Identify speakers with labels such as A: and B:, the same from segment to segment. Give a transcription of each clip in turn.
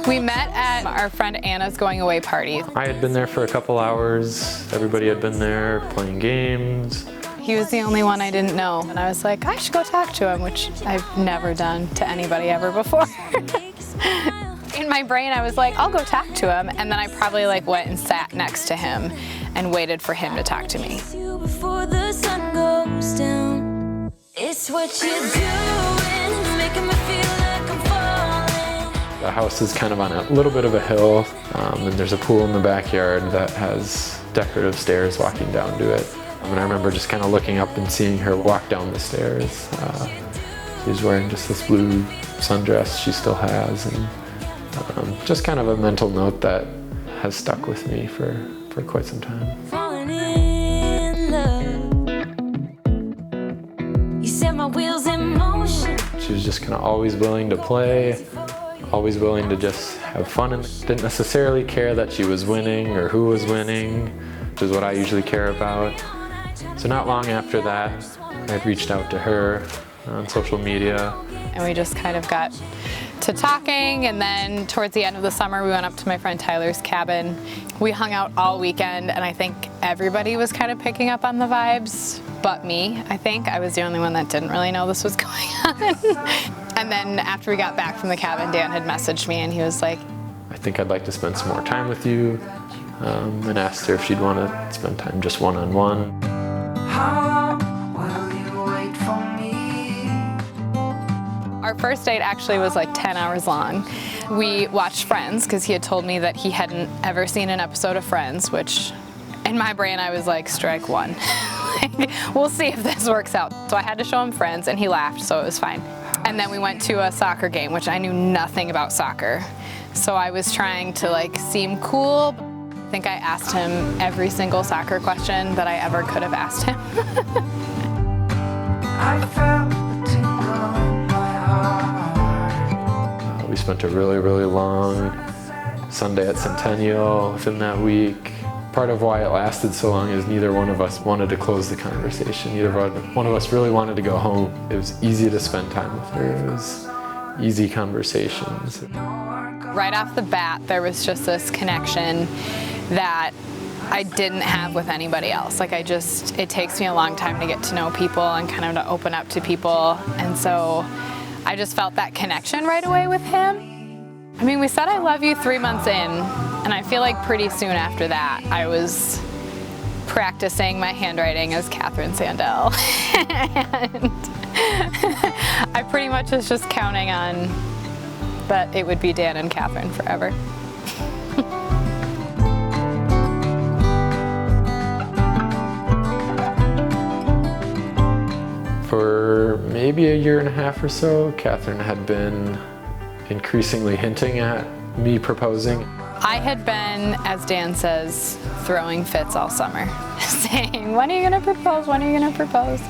A: We met at our friend Anna's going away party.
B: I had been there for a couple hours. Everybody had been there playing games.
A: He was the only one I didn't know. And I was like, I should go talk to him, which I've never done to anybody ever before. In my brain, I was like, I'll go talk to him. And then I probably like went and sat next to him and waited for him to talk to me.
C: Before the sun goes down, it's what you're doing, it's making me feel like I'm falling.
B: The house is kind of on a little bit of a hill, and there's a pool in the backyard that has decorative stairs walking down to it. And I remember just kind of looking up and seeing her walk down the stairs. She was wearing just this blue sundress she still has, and just kind of a mental note that has stuck with me for quite some time.
C: Falling in love. You set my wheels in motion.
B: She was just kind of always willing to play, always willing to just have fun, and didn't necessarily care that she was winning or who was winning, which is what I usually care about. So not long after that, I had reached out to her on social media.
A: And we just kind of got to talking, and then towards the end of the summer we went up to my friend Tyler's cabin. We hung out all weekend, and I think everybody was kind of picking up on the vibes, but me, I think. I was the only one that didn't really know this was going on. And then after we got back from the cabin, Dan had messaged me and he was like,
B: I think I'd like to spend some more time with you, and asked her if she'd want to spend time just one-on-one.
D: How will you wait for me?
A: Our first date actually was like 10 hours long. We watched Friends because he had told me that he hadn't ever seen an episode of Friends, which in my brain I was like, strike one. Like, we'll see if this works out. So I had to show him Friends and he laughed, so it was fine. And then we went to a soccer game, which I knew nothing about soccer. So I was trying to like seem cool. I think I asked him every single soccer question that I ever could have asked him.
D: I felt the tingle in my heart.
B: We spent a really, really long Sunday at Centennial within that week. Part of why it lasted so long is neither one of us wanted to close the conversation. Neither one of us really wanted to go home. It was easy to spend time with her. It was easy conversations.
A: Right off the bat, there was just this connection that I didn't have with anybody else. Like it takes me a long time to get to know people and kind of to open up to people. And so I just felt that connection right away with him. I mean, we said I love you 3 months in, and I feel like pretty soon after that, I was practicing my handwriting as Kathryn Sandell. And I pretty much was just counting on that it would be Dan and Kathryn forever.
B: For maybe a year and a half or so, Kathryn had been increasingly hinting at me proposing.
A: I had been, as Dan says, throwing fits all summer, saying, when are you gonna propose? When are you gonna propose?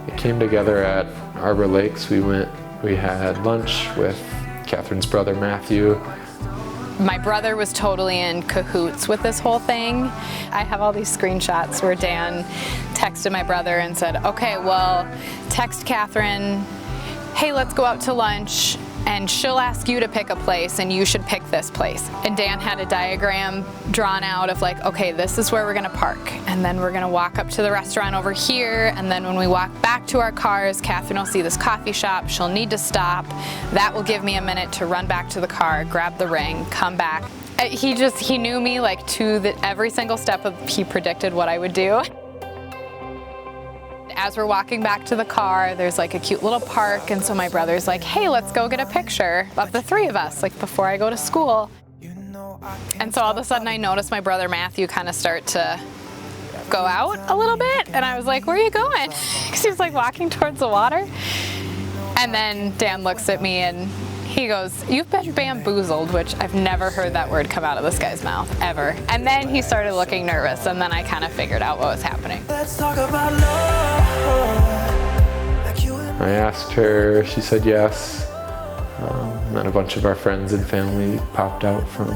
B: It came together at Arbor Lakes. We had lunch with Kathryn's brother, Matthew.
A: My brother was totally in cahoots with this whole thing. I have all these screenshots where Dan texted my brother and said, okay, well, text Kathryn, hey, let's go out to lunch, and she'll ask you to pick a place and you should pick this place. And Dan had a diagram drawn out of like, okay, this is where we're gonna park, and then we're gonna walk up to the restaurant over here, and then when we walk back to our cars, Kathryn will see this coffee shop, she'll need to stop. That will give me a minute to run back to the car, grab the ring, come back. He knew me like every single step he predicted what I would do. As we're walking back to the car, there's like a cute little park, and so my brother's like, hey, let's go get a picture of the three of us, like before I go to school. And so all of a sudden I noticed my brother Matthew kind of start to go out a little bit, and I was like, where are you going? Because he was like walking towards the water. And then Dan looks at me and he goes, you've been bamboozled, which I've never heard that word come out of this guy's mouth, ever. And then he started looking nervous, and then I kind of figured out what was happening.
D: Let's talk about love.
B: I asked her, she said yes. And then a bunch of our friends and family popped out from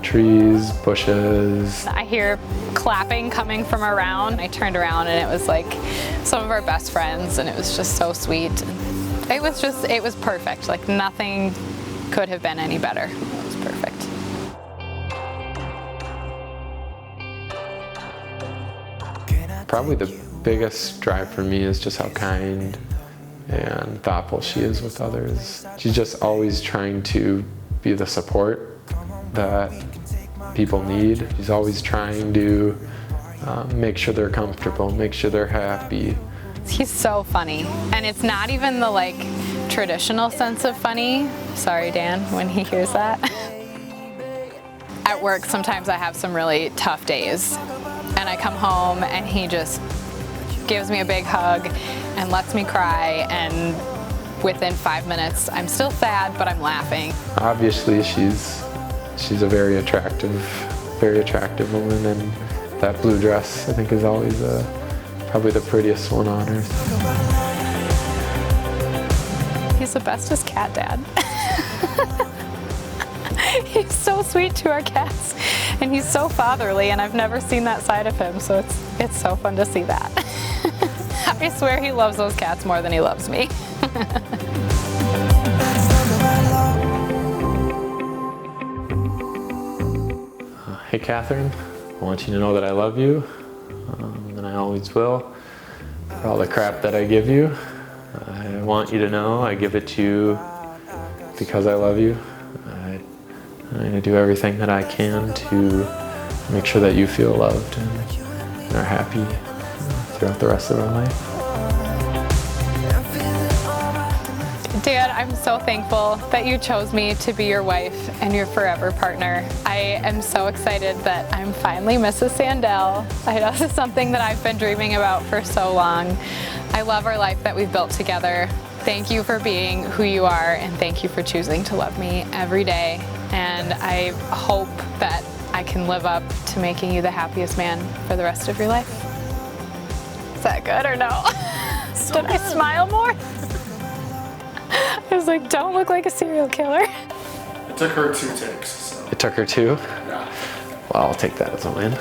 B: trees, bushes.
A: I hear clapping coming from around. I turned around and it was like some of our best friends, and it was just so sweet. It was perfect, like nothing could have been any better. It was perfect.
B: Probably the biggest drive for me is just how kind and thoughtful she is with others. She's just always trying to be the support that people need. She's always trying to make sure they're comfortable, make sure they're happy.
A: He's so funny, and it's not even the like traditional sense of funny. Sorry, Dan, when he hears that. At work, sometimes I have some really tough days, and I come home and he just gives me a big hug and lets me cry, and within 5 minutes I'm still sad, but I'm laughing.
B: Obviously she's a very attractive woman, and that blue dress I think is always probably the prettiest one on earth.
A: He's the bestest cat dad. He's so sweet to our cats, and he's so fatherly, and I've never seen that side of him, so it's so fun to see that. I swear he loves those cats more than he loves me.
B: Hey Kathryn, I want you to know that I love you, and I always will, for all the crap that I give you. I want you to know I give it to you because I love you. I'm going to do everything that I can to make sure that you feel loved and are happy throughout the rest of our life.
A: Dad, I'm so thankful that you chose me to be your wife and your forever partner. I am so excited that I'm finally Mrs. Sandell. I know this is something that I've been dreaming about for so long. I love our life that we've built together. Thank you for being who you are, and thank you for choosing to love me every day. And I hope that I can live up to making you the happiest man for the rest of your life. Is that good or no? Did I smile more? I was like, don't look like a serial killer.
E: It took her 2 takes. So.
B: It took her 2?
E: Yeah.
B: Well, I'll take that as a win.